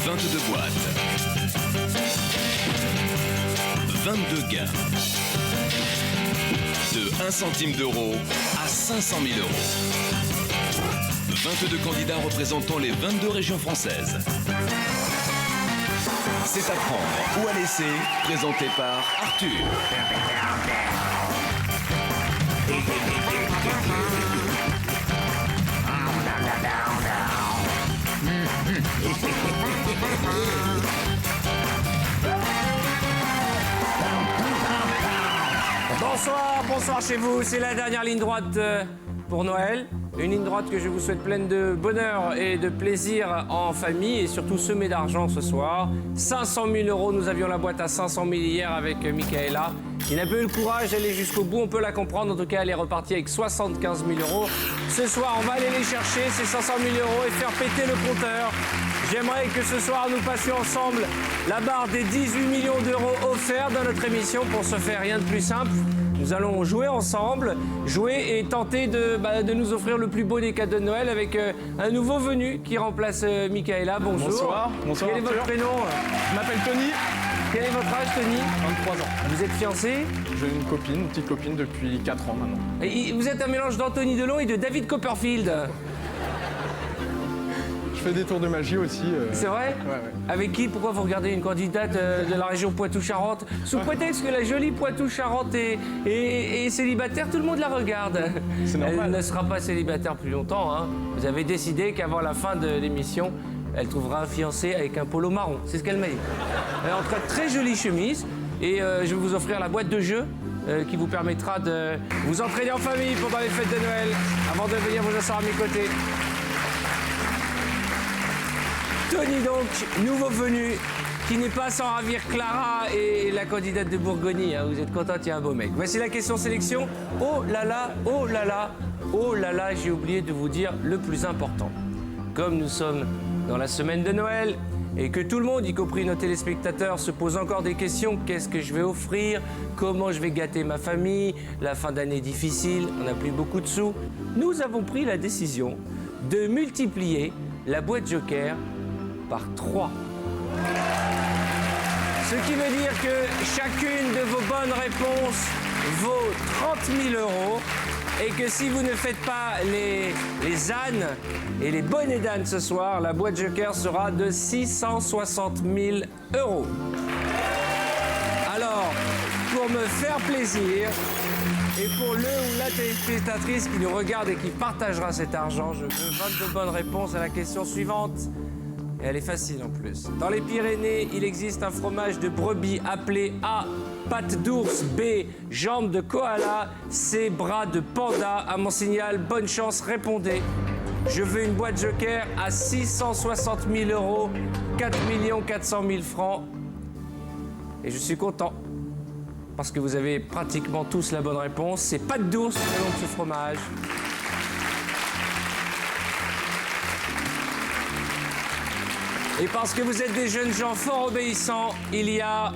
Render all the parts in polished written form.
22 boîtes. 22 gains. De 1 centime d'euro à 500 000 euros. 22 candidats représentant les 22 régions françaises. C'est à prendre ou à laisser, présenté par Arthur. Bonsoir chez vous. C'est la dernière ligne droite pour Noël. Une ligne droite que je vous souhaite pleine de bonheur et de plaisir en famille et surtout semée d'argent ce soir. 500 000 euros, nous avions la boîte à 500 000 hier avec Michaela. Il n'a pas eu le courage d'aller jusqu'au bout, on peut la comprendre. En tout cas, elle est repartie avec 75 000 euros. Ce soir, on va aller les chercher, ces 500 000 euros, et faire péter le compteur. J'aimerais que ce soir, nous passions ensemble la barre des 18 millions d'euros offerts dans notre émission. Pour ce faire, rien de plus simple. Nous allons jouer ensemble, jouer et tenter de nous offrir le plus beau des cadeaux de Noël avec un nouveau venu qui remplace Michaela. Bonjour. Bonsoir. Bonsoir. Quel est votre prénom? Je m'appelle Tony. Quel est votre âge, Tony? 23 ans. Vous êtes fiancé? J'ai une copine, une petite copine depuis 4 ans maintenant. Et vous êtes un mélange d'Anthony Delon et de David Copperfield. Je fais des tours de magie aussi. C'est vrai? Ouais. Avec qui? Pourquoi vous regardez une candidate de la région Poitou-Charentes? Sous prétexte que la jolie Poitou-Charentes est célibataire, tout le monde la regarde. C'est normal. Elle ne sera pas célibataire plus longtemps, hein. Vous avez décidé qu'avant la fin de l'émission, elle trouvera un fiancé avec un polo marron. C'est ce qu'elle m'a dit. Elle est en très, très jolie chemise. Et je vais vous offrir la boîte de jeux qui vous permettra de vous entraîner en famille pendant les fêtes de Noël avant de venir vous asseoir à mes côtés. Tony donc, nouveau venu, qui n'est pas sans ravir Clara et la candidate de Bourgogne. Hein. Vous êtes contente, il y a un beau mec. Voici la question sélection. Oh là là, oh là là, oh là là, j'ai oublié de vous dire le plus important. Comme nous sommes dans la semaine de Noël et que tout le monde, y compris nos téléspectateurs, se pose encore des questions. Qu'est-ce que je vais offrir? Comment je vais gâter ma famille? La fin d'année difficile, on n'a plus beaucoup de sous. Nous avons pris la décision de multiplier la boîte Joker par 3. Ce qui veut dire que chacune de vos bonnes réponses vaut 30 000 euros et que si vous ne faites pas les ânes et les bonnets d'âne ce soir, la boîte Joker sera de 660 000 euros. Alors, pour me faire plaisir et pour le ou la téléspectatrice qui nous regarde et qui partagera cet argent, je veux 22 bonnes réponses à la question suivante. Et elle est facile en plus. Dans les Pyrénées, il existe un fromage de brebis appelé A, patte d'ours, B, jambes de koala, C, bras de panda. À mon signal, bonne chance, répondez. Je veux une boîte Joker à 660 000 euros, 4 400 000 francs. Et je suis content, parce que vous avez pratiquement tous la bonne réponse. C'est patte d'ours, le nom de ce fromage. Et parce que vous êtes des jeunes gens fort obéissants, il y a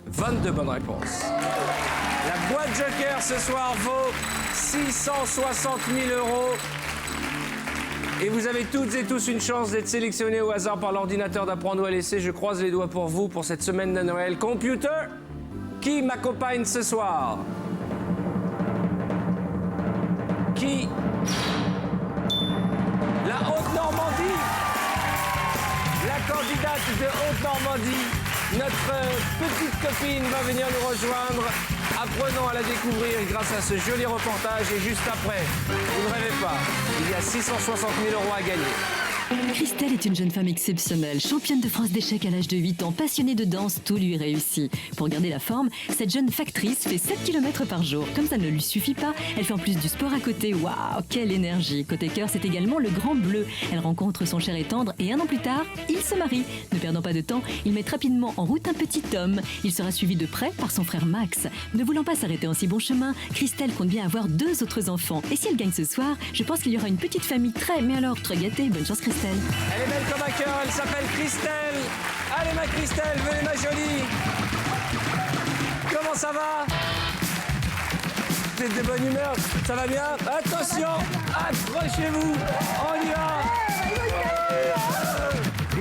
22 bonnes réponses. La boîte Joker ce soir vaut 660 000 euros. Et vous avez toutes et tous une chance d'être sélectionnés au hasard par l'ordinateur d'apprendre ou à laisser. Je croise les doigts pour vous pour cette semaine de Noël. Computer, qui m'accompagne ce soir? Qui? La Haute-Normandie. La candidate de Haute-Normandie, notre petite copine, va venir nous rejoindre. Apprenons à la découvrir grâce à ce joli reportage. Et juste après, vous ne rêvez pas, il y a 660 000 euros à gagner. Christelle est une jeune femme exceptionnelle, championne de France d'échecs à l'âge de 8 ans, passionnée de danse, tout lui réussit. Pour garder la forme, cette jeune factrice fait 7 km par jour. Comme ça ne lui suffit pas, elle fait en plus du sport à côté. Waouh, quelle énergie! Côté cœur, c'est également le Grand Bleu. Elle rencontre son cher et tendre et un an plus tard, ils se marient. Ne perdant pas de temps, ils mettent rapidement en route un petit homme. Il sera suivi de près par son frère Max. Ne voulant pas s'arrêter en si bon chemin, Christelle compte bien avoir 2 autres enfants. Et si elle gagne ce soir, je pense qu'il y aura une petite famille très gâtée. Bonne chance Christelle. Elle est belle comme un cœur, elle s'appelle Christelle. Allez ma Christelle, venez ma jolie. Comment ça va? Vous êtes de bonne humeur? Ça va bien? Attention, accrochez-vous, on y va.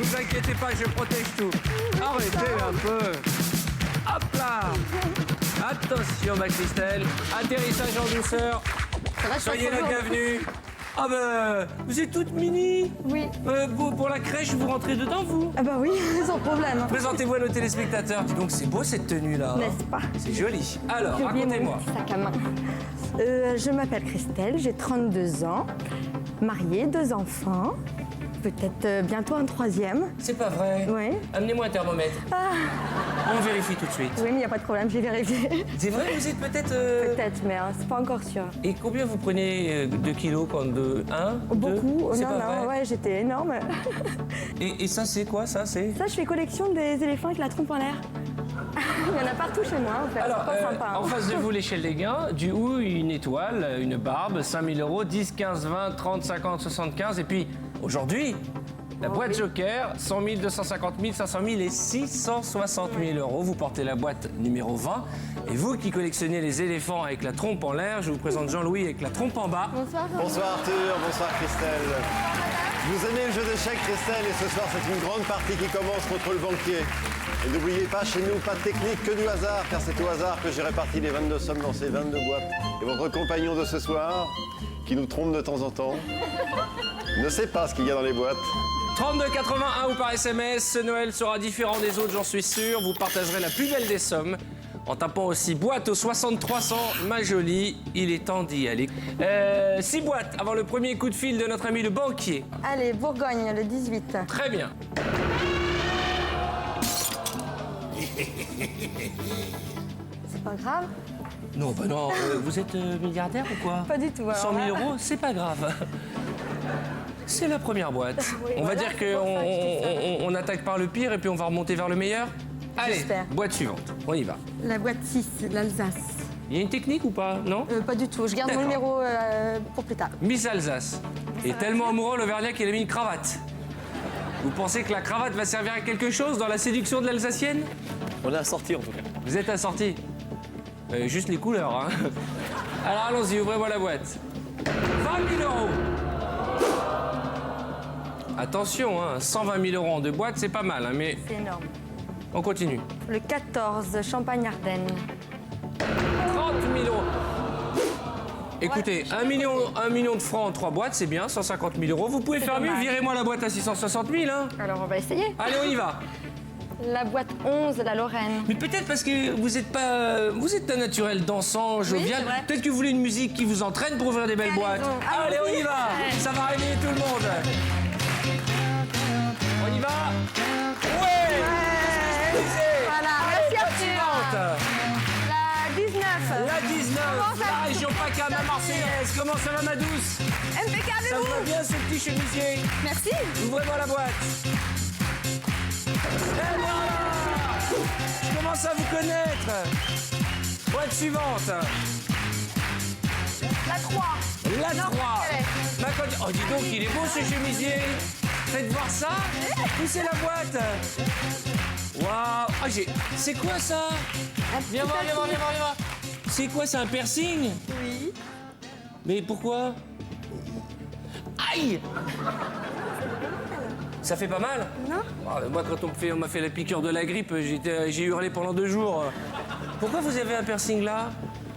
vous inquiétez pas, je protège tout. Arrêtez un peu. Hop là. Attention, ma Christelle. Atterrissage en douceur. Soyez la bienvenue. Ah ben, vous êtes toute mini. Oui. Pour la crèche, vous rentrez dedans, vous? Ah bah oui, sans problème. Présentez-vous à nos téléspectateurs. Dis donc, c'est beau cette tenue-là. N'est-ce pas? C'est joli. Alors, J'ai oublié racontez-moi. mon petit sac à main. Je m'appelle Christelle, j'ai 32 ans, mariée, 2 enfants, peut-être bientôt un 3e. C'est pas vrai. Oui. Amenez-moi un thermomètre. On vérifie tout de suite. Oui, mais il n'y a pas de problème, j'ai vérifié. C'est vrai, vous êtes peut-être... Peut-être, mais c'est pas encore sûr. Et combien vous prenez de kilos quand de 1, Beaucoup. C'est Non, pas non, vrai. ouais, j'étais énorme. Et ça, c'est quoi, ça? C'est... Ça, je fais collection des éléphants avec la trompe en l'air. Il y en a partout chez moi, en fait. Alors, c'est pas sympa. Hein. en face de vous, l'échelle des gains, du haut, une étoile, une barbe, 5 000 euros, 10, 15, 20, 30, 50, 75. Et puis, aujourd'hui, la boîte Joker, 100 000, 250 000, 500 000 et 660 000 euros. Vous portez la boîte numéro 20. Et vous qui collectionnez les éléphants avec la trompe en l'air, je vous présente Jean-Louis avec la trompe en bas. Bonsoir. Bonsoir Arthur, bonsoir Christelle. Vous aimez le jeu d'échecs Christelle et ce soir c'est une grande partie qui commence contre le banquier. Et n'oubliez pas, chez nous, pas de technique que du hasard, car c'est au hasard que j'ai réparti les 22 sommes dans ces 22 boîtes. Et votre compagnon de ce soir, qui nous trompe de temps en temps, ne sait pas ce qu'il y a dans les boîtes. 32,81 ou par SMS. Ce Noël sera différent des autres, j'en suis sûr. Vous partagerez la plus belle des sommes en tapant aussi boîte au 6300, ma jolie. Il est temps d'y aller. 6 boîtes avant le premier coup de fil de notre ami le banquier. Allez, Bourgogne, le 18. Très bien. C'est pas grave? Non, bah non, vous êtes milliardaire ou quoi? Pas du tout. Alors 100 000 là- euros, c'est pas grave. C'est la première boîte. Oui, On va voilà, dire c'est pour ça que je dis ça. qu'on attaque par le pire et puis on va remonter vers le meilleur. Allez, J'espère. boîte suivante. On y va. La boîte 6, l'Alsace. Il y a une technique ou pas? Non? Pas du tout, je garde mon D'accord. numéro pour plus tard. Miss Alsace est tellement amoureux l'Auvergnat qu'il a mis une cravate. Vous pensez que la cravate va servir à quelque chose dans la séduction de l'Alsacienne? On est assorti en tout cas. Vous êtes assorti. Juste les couleurs, hein. Alors allons-y, ouvrez-moi la boîte. 20 000 euros. Attention, hein, 120 000 euros en 2 boîtes, c'est pas mal, hein, mais C'est énorme. on continue. Le 14, Champagne-Ardenne. 30 000 euros. Écoutez, 1 million de francs en 3 boîtes, c'est bien, 150 000 euros. Vous pouvez C'est faire mieux, dommage. virez-moi la boîte à 660 000, hein. Alors on va essayer. Allez, on y va. La boîte 11, la Lorraine. Mais peut-être parce que vous êtes pas... Vous êtes un naturel dansant, jovial. c'est vrai. Peut-être que vous voulez une musique qui vous entraîne pour ouvrir des belles T'as boîtes. raison. Allez, on Allons-y. y va. Ouais. Ça va réveiller tout le monde. On y va. Ouais. Voilà, merci Arthur. La 19. La 19, Comment ça la va? région PACA, ma Marseillaise. Comment ça va, ma douce? Impeccable Ça vous va bien, ce petit chemisier? Merci. Ouvrez-moi la boîte. Et voilà! Je commence à vous connaître. Boîte suivante. La 3. La Non, 3. elle Ma cogne- Oh, dis donc, il est beau ce chemisier. Faites voir ça. Poussez la boîte. Waouh. Ah, c'est quoi ça? Viens voir, viens voir, viens voir, viens voir. C'est quoi, c'est un piercing? Oui. Mais pourquoi? Aïe! Ça fait pas mal? Non. Ah, moi, quand on m'a fait la piqûre de la grippe, j'ai hurlé pendant 2 jours. Pourquoi vous avez un piercing là?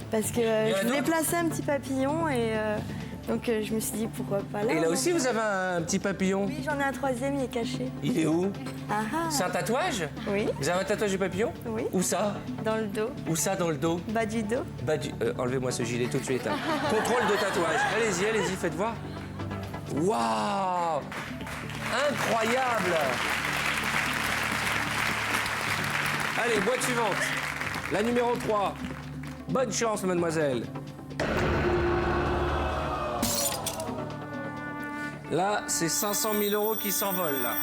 Parce que en a je voulais d'autres placer un petit papillon et donc je me suis dit pourquoi pas là. Et là donc, aussi, vous avez un petit papillon. Oui, j'en ai un 3e, il est caché. Il est où? Ah ah. C'est un tatouage? Oui, Vous avez un tatouage de papillon? Oui. Où ça? dans le dos, Où ça dans le dos? bas du dos. Bah, enlevez-moi ce gilet tout de suite. Hein. Contrôle de tatouage. Allez-y, allez-y, faites voir. Waouh! Incroyable! Allez, boîte suivante. La numéro 3. Bonne chance, mademoiselle. Là, c'est 500 000 euros qui s'envolent, là.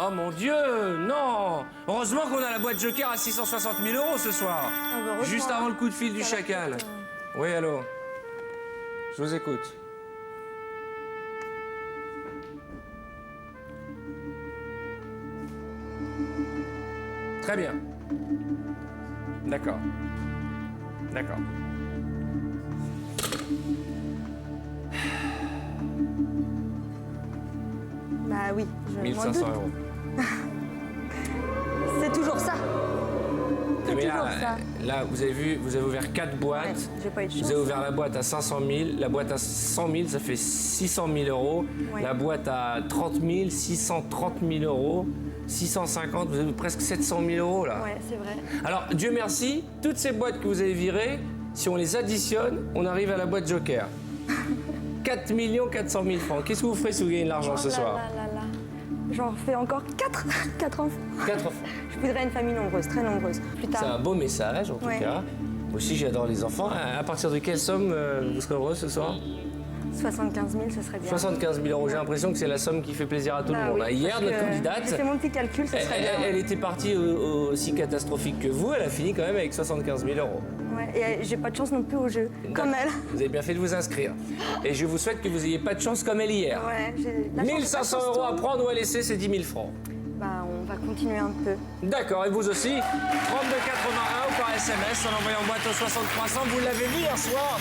Oh mon Dieu, non! Heureusement qu'on a la boîte Joker à 660 000 euros ce soir. bah, heureusement, Juste avant le coup de fil du Ça va chacal. peut-être, Oui, allô? Je vous écoute. Très bien. D'accord. D'accord. Bah oui, je m'en 1500 doute. euros. C'est toujours ça. C'est Mais toujours ça. là, vous avez vu, vous avez ouvert 4 boîtes. Ouais, j'ai pas eu de chance. Vous avez ouvert la boîte à 500 000, la boîte à 100 000, ça fait 600 000 euros. Ouais. La boîte à 30 000, 630 000 euros. 650, vous avez presque 700 000 euros là. Ouais, c'est vrai. Alors, Dieu merci, toutes ces boîtes que vous avez virées, si on les additionne, on arrive à la boîte Joker. 4 400 000 francs. Qu'est-ce que vous ferez si vous gagnez de l'argent ce Oh là soir? là là là. J'en fais encore 4 enfants. 4 enfants. Je voudrais une famille nombreuse, très nombreuse. Plus C'est un tard. beau message en tout Ouais. cas. Moi aussi, j'adore les enfants. À partir de quelle somme vous serez heureux ce soir? 75 000, ce serait bien. 75 000 euros. J'ai l'impression que c'est la somme qui fait plaisir à tout le Bah monde. oui, Hier, parce notre que candidate, J'ai fait mon petit calcul, ce serait bien. elle était partie aussi catastrophique que vous. Elle a fini quand même avec 75 000 euros. Ouais, et j'ai pas de chance non plus au jeu, comme elle. Vous avez bien fait de vous inscrire. Et je vous souhaite que vous n'ayez pas de chance comme elle hier. Ouais, j'ai la chance, 1500 la chance, euros à tout. prendre ou à laisser, c'est 10 000 francs. Bah, on va continuer un peu. D'accord, et vous aussi 32,81 ou par SMS en envoyant boîte au 60 300. Vous l'avez vu hier soir,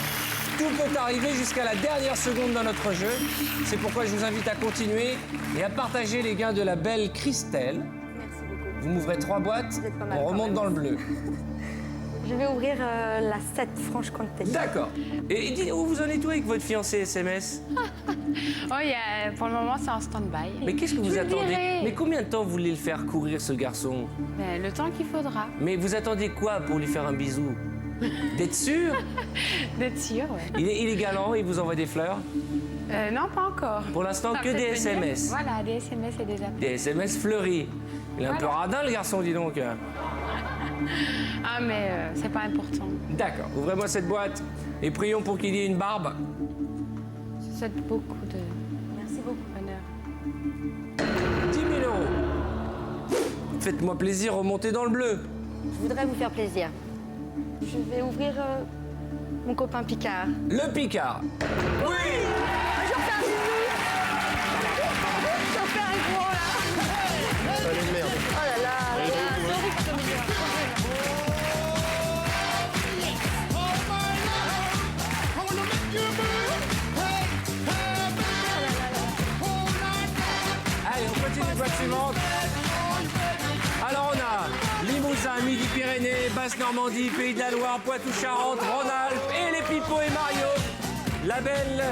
tout peut arriver jusqu'à la dernière seconde dans notre jeu. C'est pourquoi je vous invite à continuer et à partager les gains de la belle Christelle. Merci beaucoup. Vous m'ouvrez 3 boîtes, Vous êtes pas mal on quand remonte même. dans le bleu. Je vais ouvrir la 7 Franche-Comté. D'accord. Et dites, où vous en êtes où avec votre fiancé SMS? Oh, pour le moment, c'est en stand-by. Mais qu'est-ce que vous Je vous attendez? dirai. Mais combien de temps vous voulez le faire courir, ce garçon? Ben, le temps qu'il faudra. Mais vous attendez quoi pour lui faire un bisou? D'être sûr? D'être sûr, ouais. Il est galant, il vous envoie des fleurs? Non, pas encore. Pour l'instant, Ça que peut des venir. SMS. Voilà, des SMS et des appels. Des SMS fleuris. Il est un peu Voilà. radin, le garçon, dis donc. Ah, mais c'est pas important. D'accord, ouvrez-moi cette boîte et prions pour qu'il y ait une barbe. Je vous souhaite beaucoup de Merci beaucoup. bonheur. 10 000 euros. Faites-moi plaisir, remontez dans le bleu. Je voudrais vous faire plaisir. Je vais ouvrir mon copain Picard. Le Picard. Oui! Je refais un bisou. Je refais un gros là. Allez, merde. Oh là là, là, là. C'est horrible comme histoire. Allez, on continue, boîte suivante. Alors on a Limousin, Midi-Pyrénées, Basse-Normandie, Pays de la Loire, Poitou-Charentes, Rhône-Alpes et les Pipo et Mario. La belle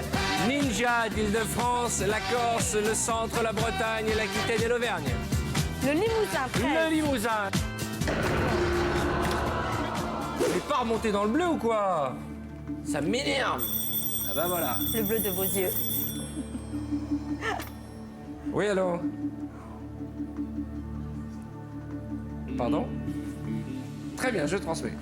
Ninja d'Île-de-France, la Corse, le centre, la Bretagne, l'Aquitaine et l'Auvergne. Le Limousin, Le prêt. Limousin. Vous n'êtes pas remonté dans le bleu ou quoi? Ça m'énerve. Ah bah voilà. Le bleu de vos yeux. Oui, allô? Pardon? Très bien, je transmets.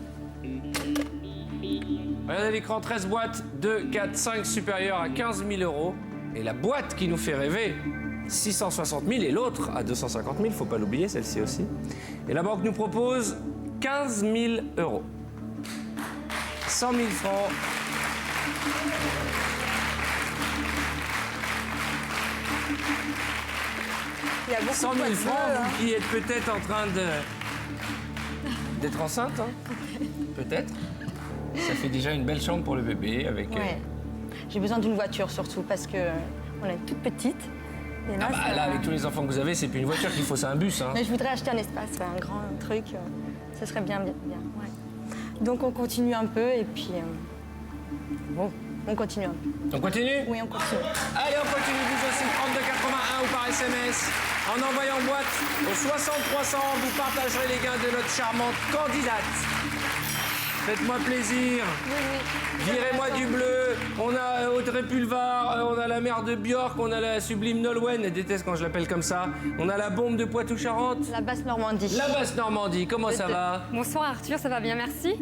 Regardez l'écran, 13 boîtes, 2, 4, 5 supérieures à 15 000 euros. Et la boîte qui nous fait rêver, 660 000 et l'autre à 250 000, faut pas l'oublier, celle-ci aussi. Et la banque nous propose 15 000 euros. 100 000 francs. Il y a beaucoup 100 de 000 boîtes francs, bleues, hein. vous qui êtes peut-être en train d'être enceinte, hein. Peut-être. Ça fait déjà une belle chambre pour le bébé avec... Ouais. J'ai besoin d'une voiture surtout parce que on est toute petite. Et là, Ah bah ça- là, avec tous les enfants que vous avez, c'est plus une voiture qu'il faut, c'est un bus. Hein. Mais je voudrais acheter un espace, ouais, un grand truc. Ça serait bien, bien, bien. Ouais. Donc on continue un peu et puis bon, on continue un peu. On continue? Oui, on continue. Allez, on continue, vous aussi, 32,81 ou par SMS. En envoyant boîte au 60 300, vous partagerez les gains de notre charmante candidate. Faites-moi plaisir. Virez-moi du bleu. On a Audrey Pulvar, on a la mère de Björk, on a la sublime Nolwenn, elle déteste quand je l'appelle comme ça. On a la bombe de Poitou-Charentes. La basse Normandie. La basse Normandie, comment ça va? Bonsoir Arthur, ça va bien, merci.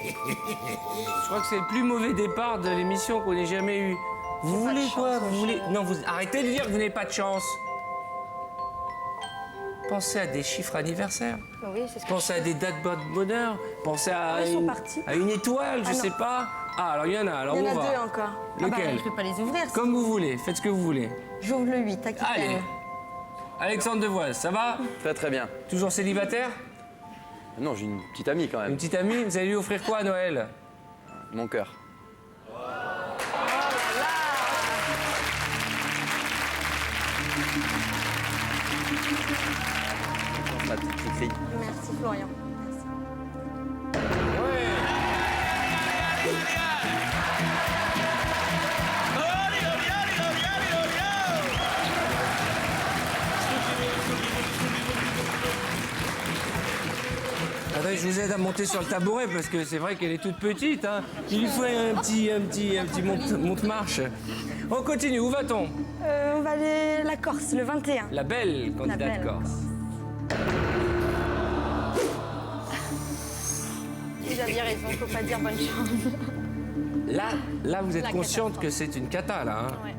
Je crois que c'est le plus mauvais départ de l'émission qu'on ait jamais eu. Vous pas de voulez quoi? chance, Vous voulez... Non, vous arrêtez de dire que vous n'avez pas de chance. Pensez à des chiffres anniversaires. Oui, c'est ce que Pensez à des dates de bonheur. Pensez à, Ils sont une... partis. à une étoile, je Ah non. sais pas. Ah, alors il y en a, alors Il y en on a va. deux encore. Lequel? Ah bah, je peux pas les ouvrir. Comme vous voulez, faites ce que vous voulez. J'ouvre le 8, Aquitaine. Allez. Alexandre Devoise, ça va? Très très bien. Toujours célibataire? Non, j'ai une petite amie quand Une même. petite amie, vous allez lui offrir quoi à Noël? Mon cœur. petite Cricri. Merci Florian. Attendez, je vous aide à monter sur le tabouret parce que c'est vrai qu'elle est toute petite. Hein. Il lui faut un petit monte-marche. On continue, où va-t-on? On va aller la Corse, le 21. La belle candidate belle. corse. Déjà raison, faut pas dire bonne chance. Là, vous êtes La consciente catastrophe. que c'est une cata, là. Hein. Ouais.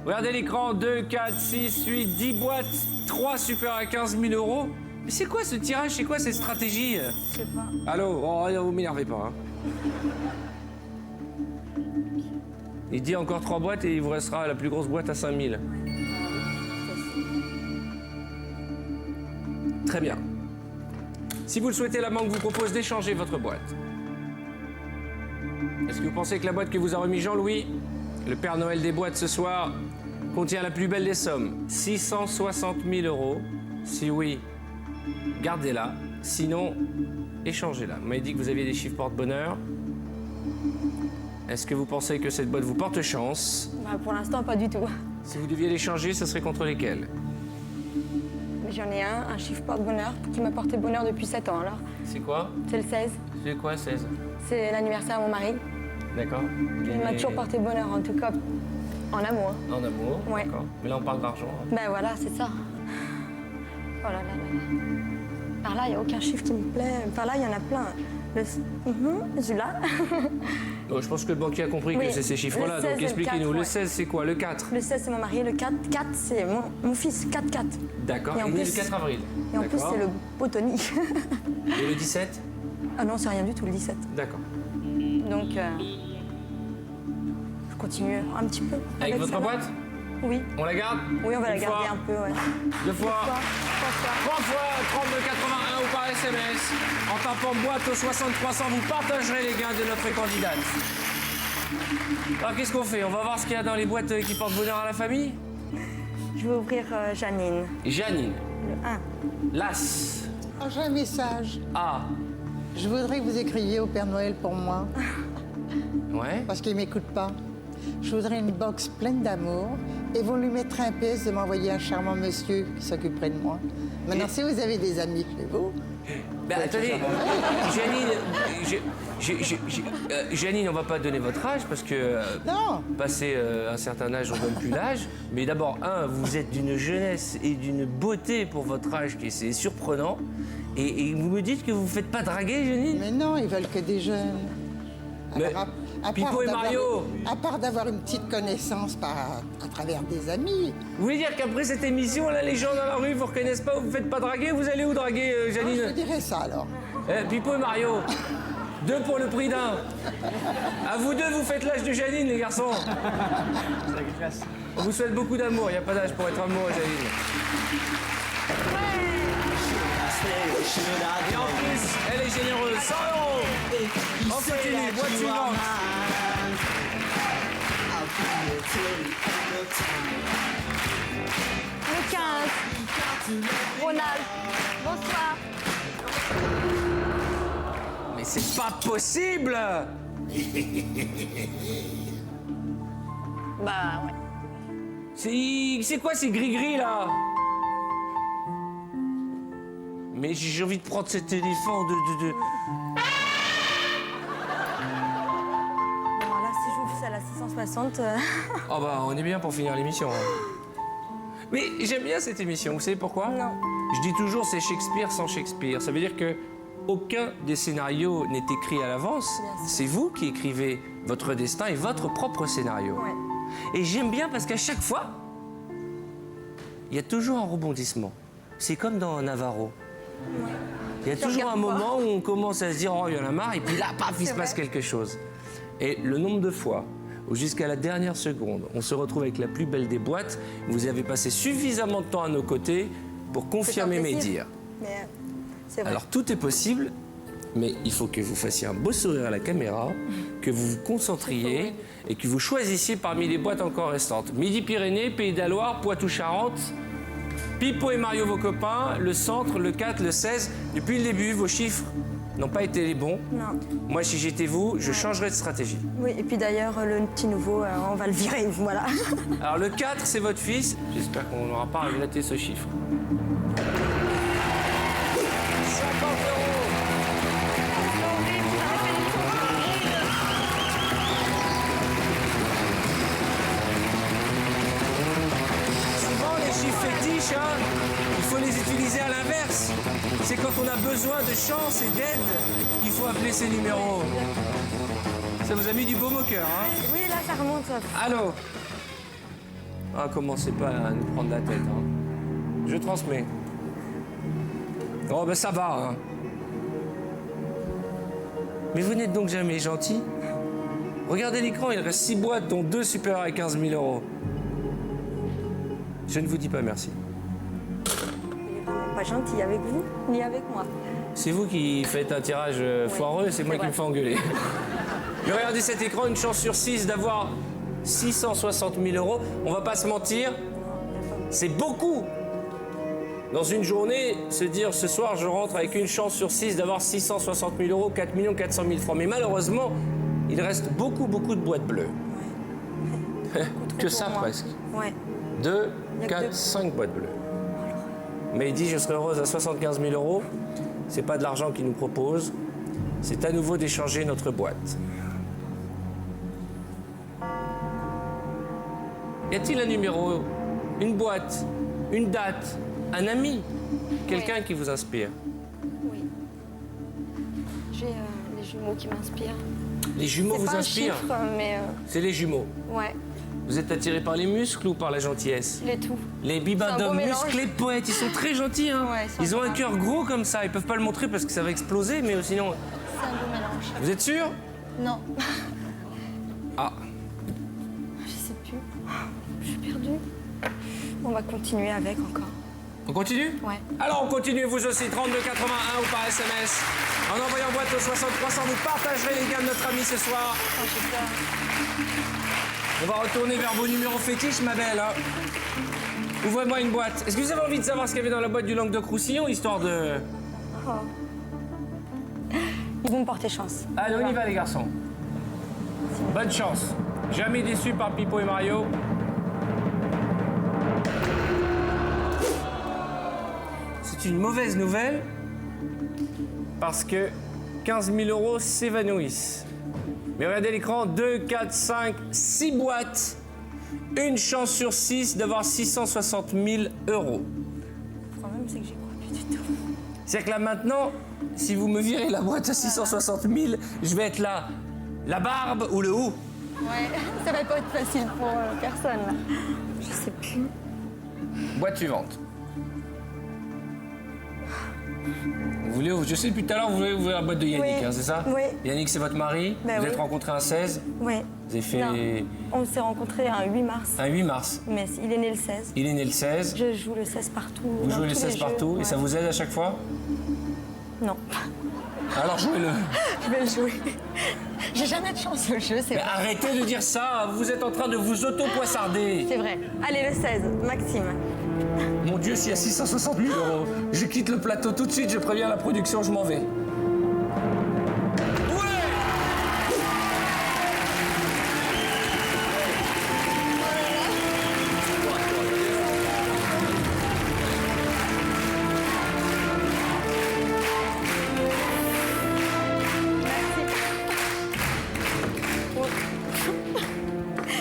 Regardez l'écran, 2, 4, 6, 8, 10 boîtes, 3 super à 15 000 euros. Mais c'est quoi ce tirage? C'est quoi cette stratégie? Je sais pas. Allô? Oh, vous m'énervez pas. Hein. Il dit encore 3 boîtes et il vous restera la plus grosse boîte à 5 000. Très bien. Si vous le souhaitez, la banque vous propose d'échanger votre boîte. Est-ce que vous pensez que la boîte que vous a remis Jean-Louis, le Père Noël des boîtes ce soir, contient la plus belle des sommes, 660 000 euros? Si oui, gardez-la. Sinon, échangez-la. Vous m'avez dit que vous aviez des chiffres porte-bonheur. Est-ce que vous pensez que cette boîte vous porte chance? Bah, pour l'instant, pas du tout. Si vous deviez l'échanger, ce serait contre lesquels? J'en ai un chiffre porte-bonheur qui m'a porté bonheur depuis 7 ans. Alors, C'est quoi? c'est le 16. C'est quoi, 16? C'est l'anniversaire de mon mari. D'accord. Il m'a toujours porté bonheur, en tout cas en amour. En amour? Ouais. D'accord. Mais là, on parle d'argent. Hein. Ben voilà, c'est ça. Oh là là là là. Par là, il n'y a aucun chiffre qui me plaît. Par là, il y en a plein. Celui-là. Je pense que le banquier a compris Oui. que c'est ces chiffres-là. Le 16 Donc et le expliquez-nous. 4, Le ouais. 16, c'est quoi? Le 4? Le 16, c'est mon mari. Le 4, c'est mon fils. 4-4. D'accord. Et en Il est né plus- le 4 avril. Et en plus, D'accord. c'est le beau Tony. Et le 17? Ah non, c'est rien du tout, le 17. D'accord. Donc, je continue un petit peu. Avec votre ça. boîte? Oui. On la garde? Oui, on va la Une garder fois, un peu, ouais. 2 fois, Trois fois. 3 fois, 32,81 ou par SMS. En tapant boîte au 6300, vous partagerez les gains de notre candidate. Alors qu'est-ce qu'on fait? On va voir ce qu'il y a dans les boîtes qui portent bonheur à la famille? Je vais ouvrir Janine. Janine, Le 1. Las, Oh, j'ai un message. A. Je voudrais que vous écriviez au Père Noël pour moi, Ouais. parce qu'il ne m'écoute pas. Je voudrais une box pleine d'amour et vous lui mettrez un PS de m'envoyer un charmant monsieur qui s'occuperait de moi. Maintenant, si vous avez des amis chez vous, Ben, attendez, Janine, on va pas donner votre âge parce que non, passé un certain âge, on donne plus l'âge. Mais d'abord, vous êtes d'une jeunesse et d'une beauté pour votre âge qui c'est surprenant. Et vous me dites que vous ne faites pas draguer, Janine? mais non, ils veulent que des jeunes. Mais Alors, à Pipo part et d'avoir- Mario. À part d'avoir une petite connaissance à travers des amis. Vous voulez dire qu'après cette émission, là, les gens dans la rue vous reconnaissent pas, vous ne faites pas draguer, vous allez où draguer, Je Janine? dirais ça alors. Pipo et Mario, 2 pour le prix d'un. À vous deux, vous faites l'âge de Janine, les garçons. On vous souhaite beaucoup d'amour, il n'y a pas d'âge pour être amoureux, Janine. Et en plus, elle est généreuse, 100 euros. On continue, boîte suivante. Le 15. Ronald. Bonsoir. Mais c'est pas possible! Bah ouais. C'est quoi ces gris-gris là? Mais j'ai envie de prendre cet éléphant de... Alors là, si j'ouvre ça à la 660, Oh bah on est bien pour finir l'émission. Hein. Mais j'aime bien cette émission, vous savez pourquoi? non. Je dis toujours c'est Shakespeare sans Shakespeare. Ça veut dire que aucun des scénarios n'est écrit à l'avance. Bien sûr. C'est vous qui écrivez votre destin et votre propre scénario. Ouais. Et j'aime bien parce qu'à chaque fois, il y a toujours un rebondissement. C'est comme dans Navarro. Il y a Je toujours un regarde pas. moment où on commence à se dire oh il y en a marre et puis là paf il se C'est passe vrai. quelque chose. Et le nombre de fois où jusqu'à la dernière seconde on se retrouve avec la plus belle des boîtes, vous avez passé suffisamment de temps à nos côtés pour confirmer mes plaisir. dires. Mais c'est vrai. Alors tout est possible, mais il faut que vous fassiez un beau sourire à la caméra, que vous vous concentriez et que vous choisissiez parmi les boîtes encore restantes. Midi-Pyrénées, Pays de la Loire, Poitou-Charentes, Pipo et Mario, vos copains, le centre, le 4, le 16. Depuis le début, vos chiffres n'ont pas été les bons. Non. Moi, si j'étais vous, je changerais de stratégie. Oui, et puis d'ailleurs, le petit nouveau, on va le virer, voilà. Alors, le 4, c'est votre fils. J'espère qu'on n'aura pas à regretter ce chiffre. 50 euros. Souvent, les chiffres fétiches, hein, il faut les utiliser à l'inverse. C'est quand on a besoin de chance et d'aide qu'il faut appeler ces numéros. Ça vous a mis du baume au cœur, hein? Oui, là, ça remonte. Allô? Ah, commencez pas à nous prendre la tête, hein. Je transmets. Oh, ben ça va, hein. Mais vous n'êtes donc jamais gentil? Regardez l'écran, il reste 6 boîtes, dont 2 supérieures à 15 000 euros. Je ne vous dis pas merci. Il est vraiment pas gentil avec vous, ni avec moi. C'est vous qui faites un tirage foireux, c'est moi qui me fais engueuler. Mais regardez cet écran, une chance sur 6 d'avoir 660 000 euros. On va pas se mentir, c'est beaucoup. Dans une journée, se dire ce soir je rentre avec une chance sur 6 d'avoir 660 000 euros, 4 400 000 francs. Mais malheureusement, il reste beaucoup de boîtes bleues. Que ça pour moi. presque. Ouais. 2, Il y a 4, que 5 boîtes bleues. Mais il dit je serai heureuse à 75 000 euros. C'est pas de l'argent qu'il nous propose. C'est à nouveau d'échanger notre boîte. Y a-t-il un numéro, une boîte, une date, un ami, quelqu'un qui vous inspire? Oui. J'ai les jumeaux qui m'inspirent. Les jumeaux C'est vous pas un inspirent? chiffre, mais C'est les jumeaux. ouais, Vous êtes attiré par les muscles ou par la gentillesse? les tout. Les C'est un bibins beau d'hommes mélange. musclés de poètes, ils sont très gentils. Hein. Ouais, ils ils ont sont un cœur gros comme ça, ils peuvent pas le montrer parce que ça va exploser, mais sinon... C'est un beau mélange. Vous êtes sûr? Non, Ah, je sais plus. Je suis perdue. On va continuer avec encore. on continue? Ouais. Alors on continue, vous aussi, 3281 ou par SMS. En envoyant boîte au 60 300, vous partagerez les gains de notre ami ce soir. Oh, j'ai peur. On va retourner vers vos numéros fétiches, ma belle. Hein. Ouvrez-moi une boîte. Est-ce que vous avez envie de savoir ce qu'il y avait dans la boîte du Languedoc-Roussillon, histoire de... Ils vont me porter chance. Allez, on y va les garçons. Bonne chance. Jamais déçu par Pipo et Mario. C'est une mauvaise nouvelle parce que 15 000 euros s'évanouissent. Mais regardez l'écran, 2, 4, 5, 6 boîtes. Une chance sur 6 d'avoir 660 000 euros. Le problème, c'est que j'y crois plus du tout. C'est-à-dire que là maintenant, si vous me virez la boîte à 660 000, je vais être là. La barbe ou le hou? Ouais, ça va pas être facile pour personne, là. Je sais plus. Boîte suivante. Vous voulez, je sais depuis tout à l'heure, vous voulez ouvrir la boîte de Yannick, Oui. hein, c'est ça? Oui. Yannick, c'est votre mari. Ben vous oui. êtes rencontrés un 16. Oui. Vous avez fait Non, on s'est rencontrés un 8 mars, un 8 mars. mais il est né le 16. Il est né le 16. Je joue le 16 partout. Vous dans jouez les tous 16 jeux, partout et ouais. ça vous aide à chaque fois? Non, Alors jouez-le. je vais le jouer. J'ai jamais de chance au jeu, c'est Mais vrai. arrêtez de dire ça, vous êtes en train de vous auto-poissarder. C'est vrai. Allez, le 16, Maxime. Mon Dieu, s'il y a 660 000 euros, je quitte le plateau tout de suite, je préviens la production, je m'en vais.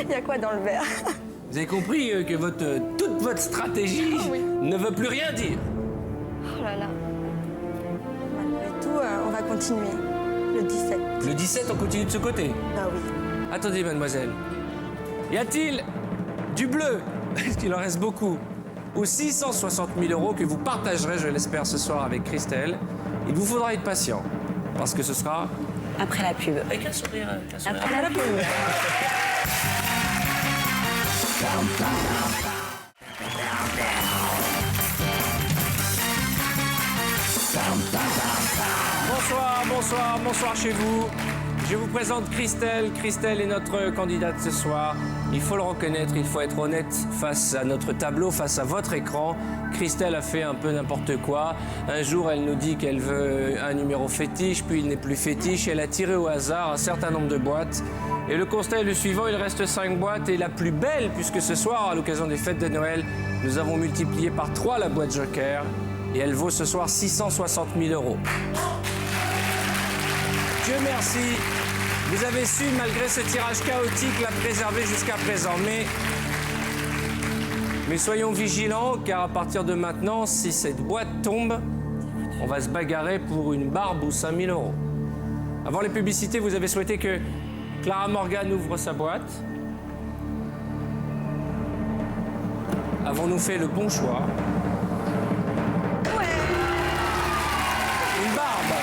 Il y a quoi dans le verre? Vous avez compris que toute votre stratégie ne veut plus rien dire. Oh là là. Malgré tout, on va continuer. Le 17. Le 17, on continue de ce côté. Bah oui. Attendez, mademoiselle. Y a-t-il du bleu, parce qu'il en reste beaucoup, ou 660 000 euros que vous partagerez, je l'espère, ce soir avec Christelle? Il vous faudra être patient, parce que ce sera... Après la pub. Avec un sourire. Après la pub. Bonsoir, bonsoir, bonsoir chez vous. Je vous présente Christelle. Christelle est notre candidate ce soir. Il faut le reconnaître, il faut être honnête face à notre tableau, face à votre écran. Christelle a fait un peu n'importe quoi. Un jour, elle nous dit qu'elle veut un numéro fétiche, puis il n'est plus fétiche. Elle a tiré au hasard un certain nombre de boîtes. Et le constat est le suivant, il reste 5 boîtes. Et la plus belle, puisque ce soir, à l'occasion des fêtes de Noël, nous avons multiplié par 3 la boîte Joker. Et elle vaut ce soir 660 000 euros. Dieu merci. Vous avez su, malgré ce tirage chaotique, la préserver jusqu'à présent. Mais soyons vigilants, car à partir de maintenant, si cette boîte tombe, on va se bagarrer pour une barbe ou 5 000 euros. Avant les publicités, vous avez souhaité que Clara Morgan ouvre sa boîte. Avons-nous fait le bon choix? Une barbe.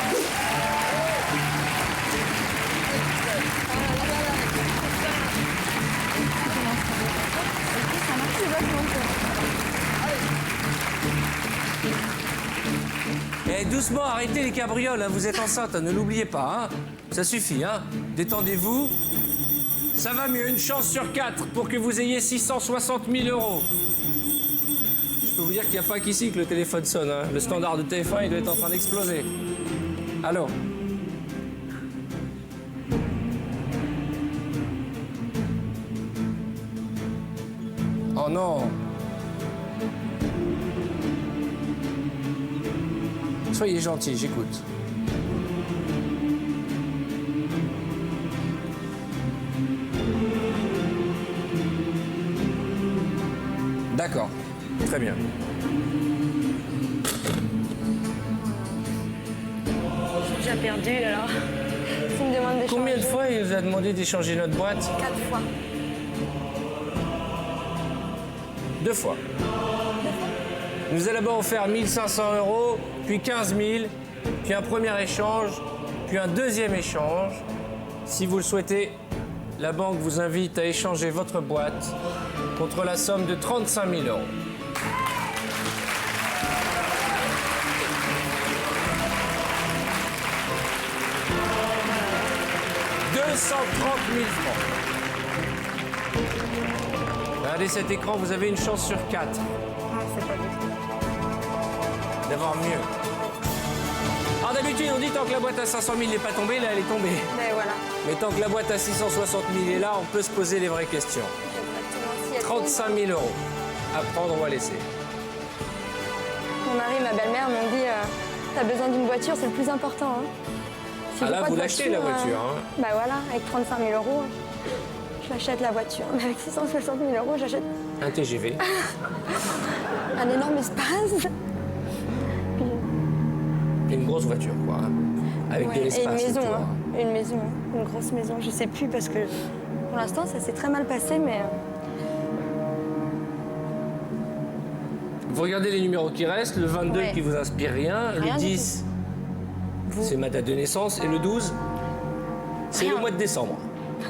Eh, doucement, arrêtez les cabrioles, hein, vous êtes enceinte, hein, ne l'oubliez pas. Hein. Ça suffit, hein. Détendez-vous. Ça va mieux, une chance sur 4 pour que vous ayez 660 000 euros. Je peux vous dire qu'il n'y a pas qu'ici que le téléphone sonne. Hein. Le standard de TF1, il doit être en train d'exploser. Allô? Oh non! Soyez gentil, j'écoute. D'accord, très bien. J'ai déjà perdu alors. S'il me demande d'échanger. Combien de fois il nous a demandé d'échanger notre boîte? 4 fois. 2 fois. Il nous a d'abord offert 1 500 euros, puis 15 000, puis un premier échange, puis un deuxième échange. Si vous le souhaitez, la banque vous invite à échanger votre boîte contre la somme de 35 000 euros. « 230 000 francs. Regardez cet écran, vous avez une chance sur 4 Ah, c'est pas du tout. d'avoir mieux. Alors d'habitude, on dit tant que la boîte à 500 000 n'est pas tombée, là elle est tombée. Mais voilà. Mais tant que la boîte à 660 000 est là, on peut se poser les vraies questions. Exactement. Si 35 000 euros. À prendre ou à laisser. mon mari et ma belle-mère m'ont dit t'as besoin d'une voiture, c'est le plus important. Hein. Si Ah j'ai là, pas vous de l'achetez la voiture. Hein. Bah voilà, avec 35 000 euros, je l'achète la voiture. Mais avec 660 000 euros, j'achète Un TGV. un énorme espace. Une grosse voiture, quoi. Hein. Avec de Ouais, et l'espace. une maison, autour, hein. hein. Une maison, une grosse maison. Je sais plus parce que pour l'instant, ça s'est très mal passé, mais Vous regardez les numéros qui restent. Le 22 Ouais. qui vous inspire rien. Rien Le du 10, c'est ma date de naissance. Et le 12, c'est Rien. le mois de décembre.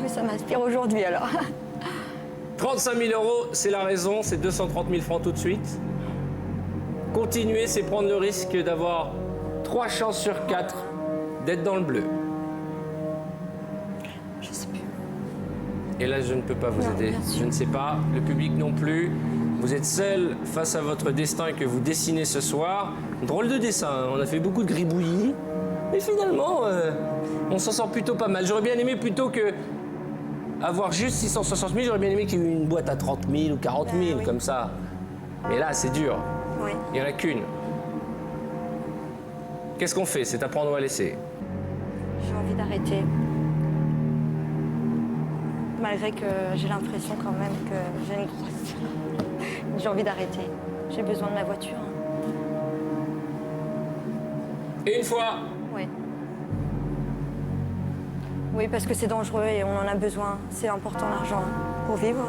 mais ça m'inspire aujourd'hui alors. 35 000 euros, c'est la raison. C'est 230 000 francs tout de suite. Continuer, c'est prendre le risque d'avoir 3 chances sur 4 d'être dans le bleu. Je sais plus. Et là, je ne peux pas vous Non, aider. bien sûr. Je ne sais pas, le public non plus. Vous êtes seul face à votre destin que vous dessinez ce soir. Drôle de dessin, hein. On a fait beaucoup de gribouillis. Mais finalement, on s'en sort plutôt pas mal. J'aurais bien aimé plutôt que avoir juste 660 000, j'aurais bien aimé qu'il y ait eu une boîte à 30 000 ou 40 000, oui. comme ça. Mais là, c'est dur. Oui. Il n'y en a qu'une. Qu'est-ce qu'on fait? C'est à prendre ou à laisser? J'ai envie d'arrêter. Malgré que j'ai l'impression quand même que j'ai une grosse... J'ai envie d'arrêter. J'ai besoin de ma voiture. Et une fois. Oui. Oui, parce que c'est dangereux et on en a besoin. C'est important l'argent pour vivre,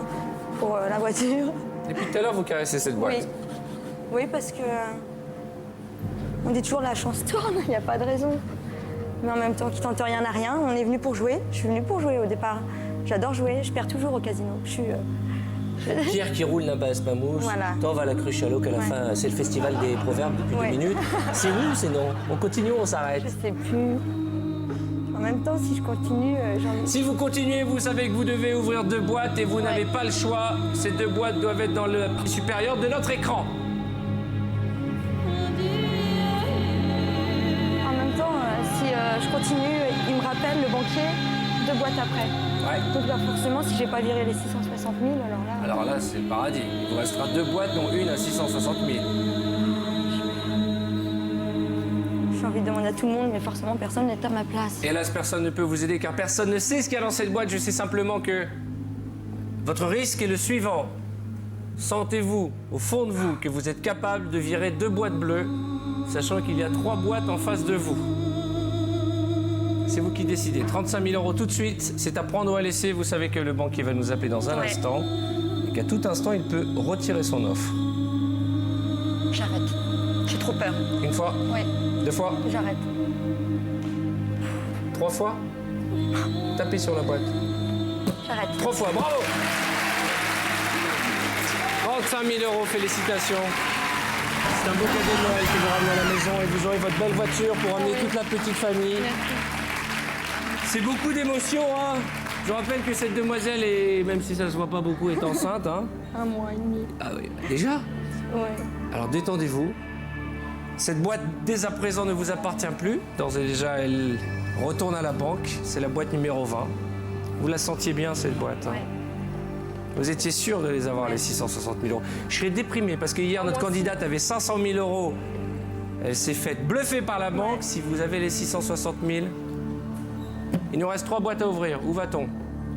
pour la voiture. Depuis tout à l'heure, vous caressez cette boîte. Oui. Oui, parce que on dit toujours la chance tourne, il n'y a pas de raison. Mais en même temps, qui tente rien n'a rien. On est venu pour jouer. Je suis venue pour jouer au départ. J'adore jouer. Je perds toujours au casino. Je suis. Pierre qui roule l'impasse Mamouche, Voilà. t'en vas à la cruche à l'eau qu'à la Ouais. fin, c'est le festival des proverbes depuis Ouais. 2 minutes. C'est oui ou c'est non? On continue ou on s'arrête? Je sais plus. En même temps, si je continue, j'en ai... Si vous continuez, vous savez que vous devez ouvrir 2 boîtes et vous n'avez pas le choix. Ces 2 boîtes doivent être dans le supérieur de notre écran. En même temps, si je continue, il me rappelle, le banquier, 2 boîtes après. Ouais. Donc là, forcément, si j'ai pas viré les 660 000, alors là... Alors là, c'est le paradis. Il vous restera 2 boîtes, dont une à 660 000. J'ai envie de demander à tout le monde, mais forcément, personne n'est à ma place. Hélas, personne ne peut vous aider car personne ne sait ce qu'il y a dans cette boîte. Je sais simplement que votre risque est le suivant. Sentez-vous, au fond de vous, que vous êtes capable de virer 2 boîtes bleues, sachant qu'il y a 3 boîtes en face de vous. C'est vous qui décidez. 35 000 euros tout de suite, c'est à prendre ou à laisser. Vous savez que le banquier va nous appeler dans un instant et qu'à tout instant, il peut retirer son offre. J'arrête. J'ai trop peur. Une fois, Ouais, 2 fois, j'arrête. 3 fois. Tapez sur la boîte. J'arrête. 3 fois, bravo! 35 000 euros, félicitations. C'est un beau cadeau de Noël que vous ramenez à la maison et vous aurez votre belle voiture pour emmener toute la petite famille. C'est beaucoup d'émotions, hein. Je rappelle que cette demoiselle, est, même si ça se voit pas beaucoup, est enceinte, hein. 1 mois et demi. Ah oui, déjà? Ouais. Alors détendez-vous. Cette boîte, dès à présent, ne vous appartient plus. D'ores et déjà, elle retourne à la banque. C'est la boîte numéro 20. Vous la sentiez bien, cette boîte, hein. Ouais. Vous étiez sûr de les avoir, les 660 000 euros. Je serais déprimé parce que hier, notre candidate avait 500 000 euros. Elle s'est faite bluffer par la banque. Si vous avez les 660 000, il nous reste 3 boîtes à ouvrir. Où va-t-on?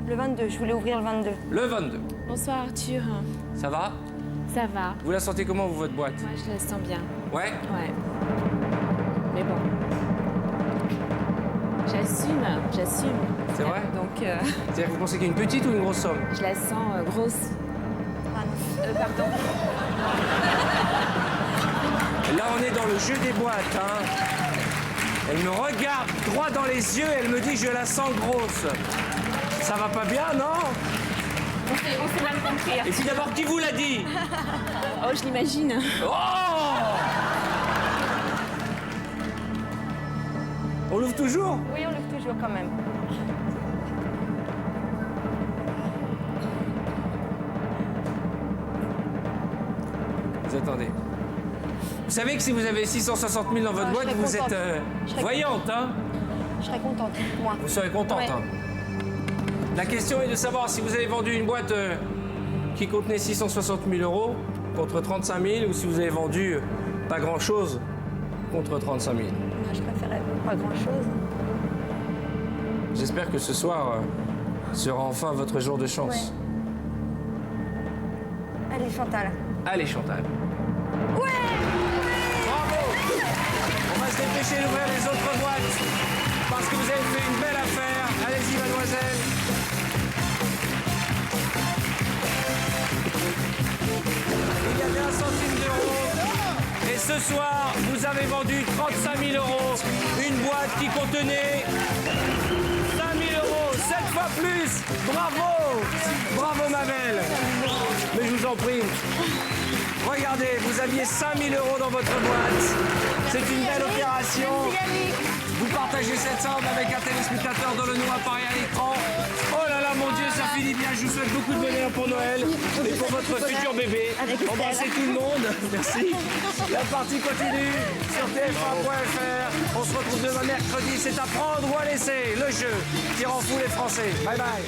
Le 22, je voulais ouvrir le 22. Le 22. Bonsoir Arthur. Ça va? Ça va. Vous la sentez comment, vous, votre boîte? Moi, je la sens bien. Ouais? Ouais. Mais bon. J'assume. C'est vrai? Donc, C'est-à-dire que vous pensez qu'il y a une petite ou une grosse somme? je la sens grosse. Pardon. Là, on est dans le jeu des boîtes, hein. Elle me regarde droit dans les yeux, elle me dit je la sens grosse. Ça va pas bien, non? On s'est mal compris. Et puis d'abord, qui vous l'a dit? Oh, je l'imagine. Oh! On l'ouvre toujours? Oui, on l'ouvre toujours quand même. Vous attendez. Vous savez que si vous avez 660 000 dans votre Ah, boîte, je serais vous contente. êtes Je serais voyante, hein? Je serais contente, moi. Vous serez contente, Ouais. hein? La question est de savoir si vous avez vendu une boîte qui contenait 660 000 euros contre 35 000 ou si vous avez vendu pas grand-chose contre 35 000. Moi, je préférais pas grand-chose. J'espère que ce soir sera enfin votre jour de chance. Allez, Chantal. Allez, Chantal. Ouais! Bravo! On va se dépêcher d'ouvrir les autres boîtes parce que vous avez fait une belle affaire. Allez-y, mademoiselle. Il y avait 1 centime d'euro. Et ce soir, vous avez vendu 35 000 euros. Une boîte qui contenait 5 000 euros, 7 fois plus. Bravo! Bravo, ma belle. Mais je vous en prie. Regardez, vous aviez 5 000 euros dans votre boîte. C'est une belle opération. Vous partagez cette somme avec un téléspectateur dont le nom apparaît à l'écran. Oh là là, mon Dieu, ça finit bien. Je vous souhaite beaucoup de bonheur pour Noël et pour votre futur bébé. Embrassez tout le monde. Merci. La partie continue sur tf1.fr. On se retrouve demain mercredi. C'est à prendre ou à laisser. Le jeu qui rend fou les Français. Bye bye.